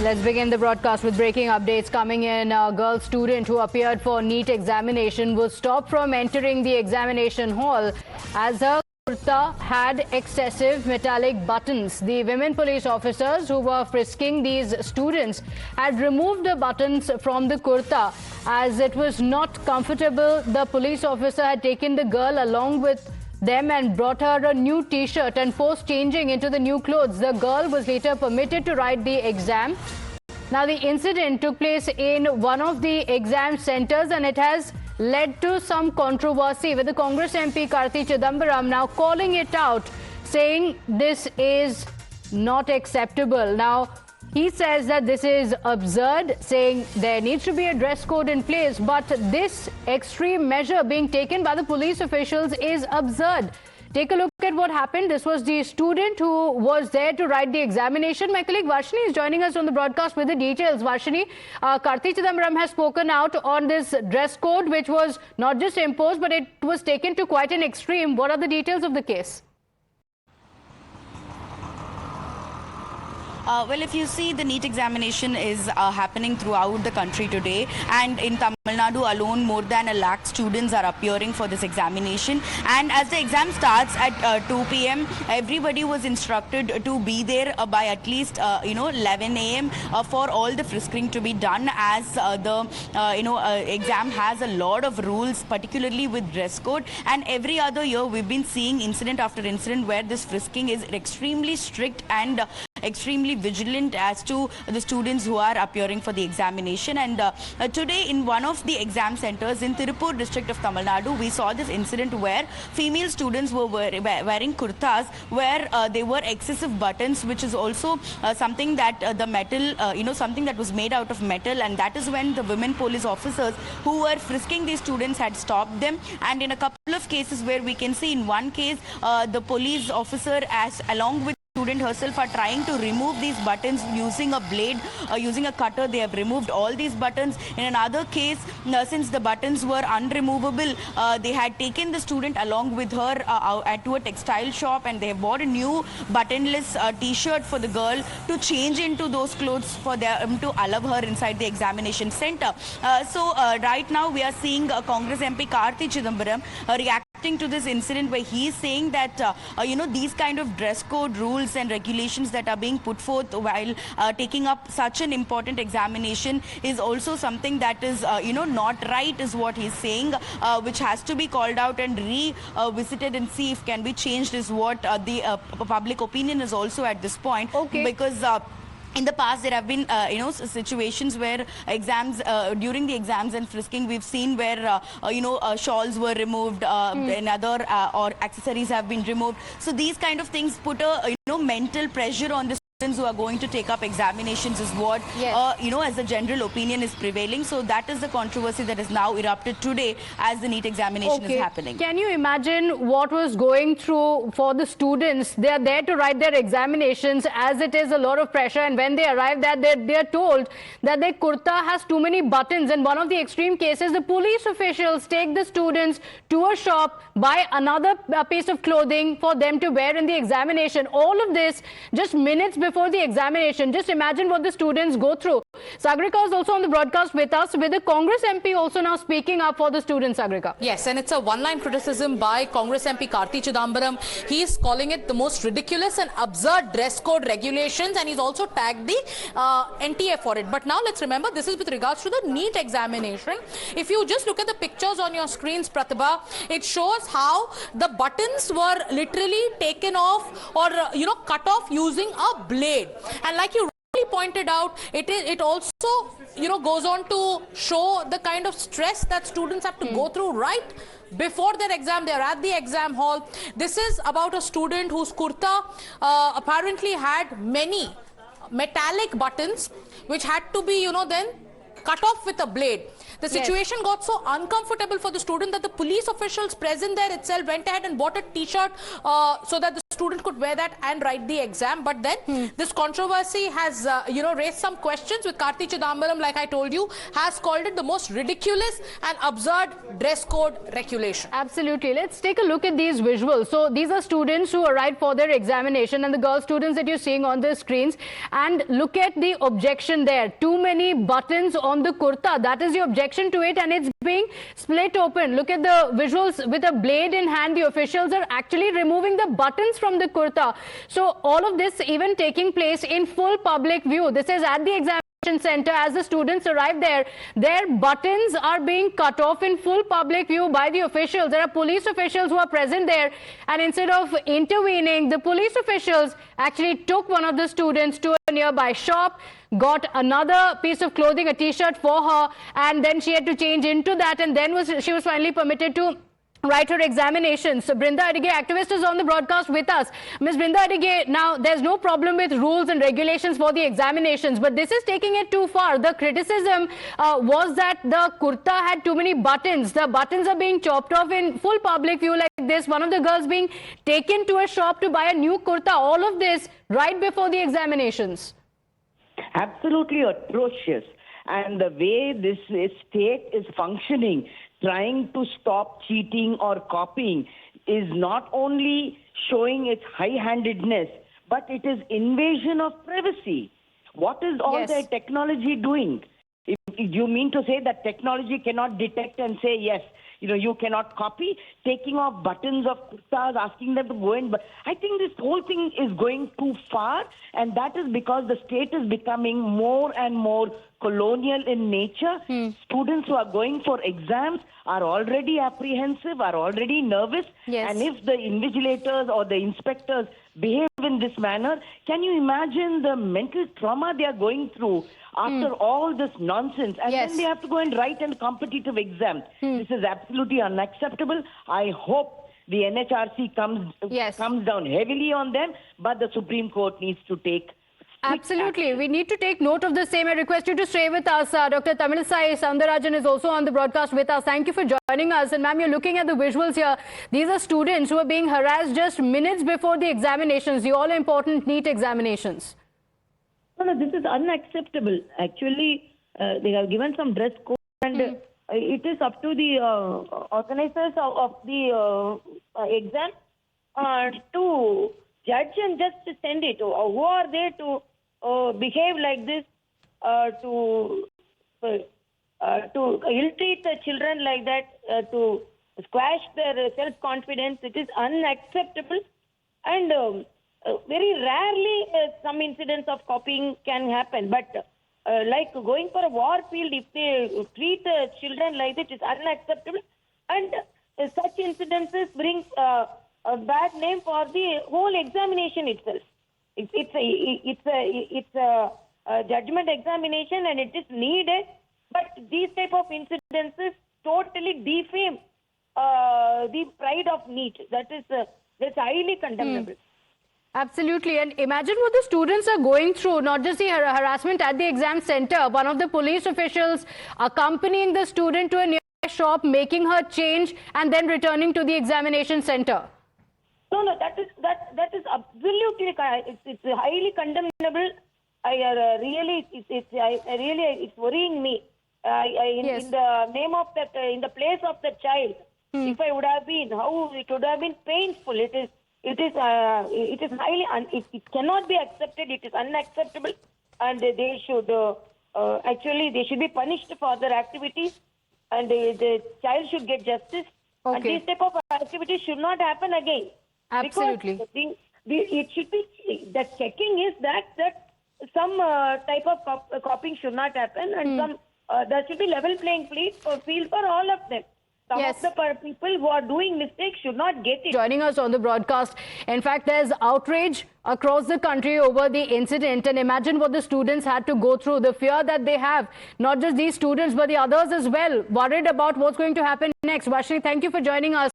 Let's begin the broadcast with breaking updates coming in. A girl student who appeared for NEET examination was stopped from entering the examination hall as her kurta had excessive metallic buttons. The women police officers who were frisking these students had removed the buttons from the kurta as it was not comfortable. The police officer had taken the girl along with them and brought her a new t-shirt, and post changing into the new clothes, the girl was later permitted to write the exam. Now, the incident took place in one of the exam centers and it has led to some controversy, with the Congress MP Karti Chidambaram now calling it out, saying this is not acceptable. Now, he says that this is absurd, saying there needs to be a dress code in place, but this extreme measure being taken by the police officials is absurd. Take a look at what happened. This was the student who was there to write the examination. My colleague Varshini is joining us on the broadcast with the details. Varshini, Karti Chidambaram has spoken out on this dress code, which was not just imposed, but it was taken to quite an extreme. What are the details of the case? Well, if you see, the NEET examination is happening throughout the country today, and in Tamil Nadu alone, more than 1 lakh students are appearing for this examination. And as the exam starts at 2 p.m., everybody was instructed to be there by at least 11 a.m. For all the frisking to be done, as the exam has a lot of rules, particularly with dress code. And every other year, we've been seeing incident after incident where this frisking is extremely strict and extremely vigilant as to the students who are appearing for the examination. And today, in one of the exam centers in Tirupur district of Tamil Nadu, we saw this incident where female students were wearing kurtas where there were excessive buttons, which is also something that the metal, something that was made out of metal. And that is when the women police officers who were frisking these students had stopped them. And in a couple of cases where we can see, in one case, the police officer, along with student herself, are trying to remove these buttons using a blade, using a cutter. They have removed all these buttons. In another case, since the buttons were unremovable, they had taken the student along with her to a textile shop, and they have bought a new buttonless t-shirt for the girl to change into those clothes for them to allow her inside the examination center. Right now we are seeing Congress MP Karti Chidambaram reacting to this incident, where he is saying that these kind of dress code rules and regulations that are being put forth while taking up such an important examination is also something that is not right, is what he's saying, which has to be called out and revisited and see if can be changed, is what the public opinion is also at this point. Okay. Because in the past, there have been, situations where during the exams and frisking, we've seen where, shawls were removed, and other or accessories have been removed. So these kind of things put a, mental pressure on the students who are going to take up examinations, is what, as the general opinion is prevailing. So that is the controversy that is now erupted today as the NEET examination is happening. Can you imagine what was going through for the students? They are there to write their examinations, as it is a lot of pressure, and when they arrive there, they are told that their kurta has too many buttons. In one of the extreme cases, the police officials take the students to a shop, buy another piece of clothing for them to wear in the examination. All of this just minutes before the examination. Just imagine what the students go through. Sagrika is also on the broadcast with us, with the Congress MP also now speaking up for the students, Sagrika. Yes, and it's a one-line criticism by Congress MP Karti Chidambaram. He is calling it the most ridiculous and absurd dress code regulations, and he's also tagged the NTA for it. But now let's remember, this is with regards to the NEET examination. If you just look at the pictures on your screens, Pratibha, it shows how the buttons were literally taken off or, cut off using a blade. And like you pointed out, it also goes on to show the kind of stress that students have to go through right before their exam. They're at the exam hall. This is about a student whose kurta apparently had many metallic buttons which had to be then cut off with a blade. The situation got so uncomfortable for the student that the police officials present there itself went ahead and bought a t-shirt so that the student student could wear that and write the exam. But then this controversy has, raised some questions with Karti Chidambaram, like I told you, has called it the most ridiculous and absurd dress code regulation. Absolutely. Let's take a look at these visuals. So these are students who arrived for their examination, and the girl students that you're seeing on the screens. And look at the objection there. Too many buttons on the kurta. That is the objection to it, and it's being split open. Look at the visuals with a blade in hand. The officials are actually removing the buttons from the kurta. So all of this even taking place in full public view. This is at the examination center. As the students arrive there, their buttons are being cut off in full public view by the officials. There are police officials who are present there, and instead of intervening, the police officials actually took one of the students to a nearby shop, got another piece of clothing, a t-shirt for her, and then she had to change into that, and then she was finally permitted to write her examinations. So Brinda Adige, activist, is on the broadcast with us. Ms. Brinda Adige, now there's no problem with rules and regulations for the examinations, but this is taking it too far. The criticism was that the kurta had too many buttons. The buttons are being chopped off in full public view like this. One of the girls being taken to a shop to buy a new kurta. All of this right before the examinations. Absolutely atrocious. And the way this state is functioning, trying to stop cheating or copying, is not only showing its high-handedness, but it is invasion of privacy. What is all the technology doing? If you mean to say that technology cannot detect and say, yes, you cannot copy, taking off buttons of kurtas, asking them to go in. But I think this whole thing is going too far, and that is because the state is becoming more and more colonial in nature. Students who are going for exams are already apprehensive, are already nervous. And if the invigilators or the inspectors behave in this manner, can you imagine the mental trauma they are going through after all this nonsense? And then they have to go and write a competitive exam. This is absolutely unacceptable. I hope the NHRC comes down heavily on them, but the Supreme Court needs to take absolutely. We need to take note of the same. I request you to stay with us. Dr. Tamilisai Soundarajan is also on the broadcast with us. Thank you for joining us. And ma'am, you're looking at the visuals here. These are students who are being harassed just minutes before the examinations, the all-important NEET examinations. No, this is unacceptable. Actually, they have given some dress code, and it is up to the organizers of the exam to judge and just send it. Who are they to behave like this, to ill-treat the children like that, to squash their self-confidence? It is unacceptable, and very rarely some incidents of copying can happen. But like going for a war field, if they treat children like that, it is unacceptable, and such incidences bring a bad name for the whole examination itself. It's a judgment examination, and it is needed. But these type of incidences totally defame the pride of NEET. That's highly condemnable. Absolutely. And imagine what the students are going through, not just the harassment at the exam center. One of the police officials accompanying the student to a nearby shop, making her change, and then returning to the examination center. No, that is absolutely, it's highly condemnable. It's worrying me. In the name of that, in the place of the child, if I would have been, how it would have been painful. It is highly, it cannot be accepted. It is unacceptable, and they should they should be punished for their activities, and the child should get justice. And these type of activities should not happen again. Absolutely. Because it should be, the checking is that some type of copying should not happen, and there should be level playing field for all of them. Some of the people who are doing mistakes should not get it. Joining us on the broadcast. In fact, there's outrage across the country over the incident, and imagine what the students had to go through, the fear that they have, not just these students but the others as well, worried about what's going to happen next. Vashri, thank you for joining us.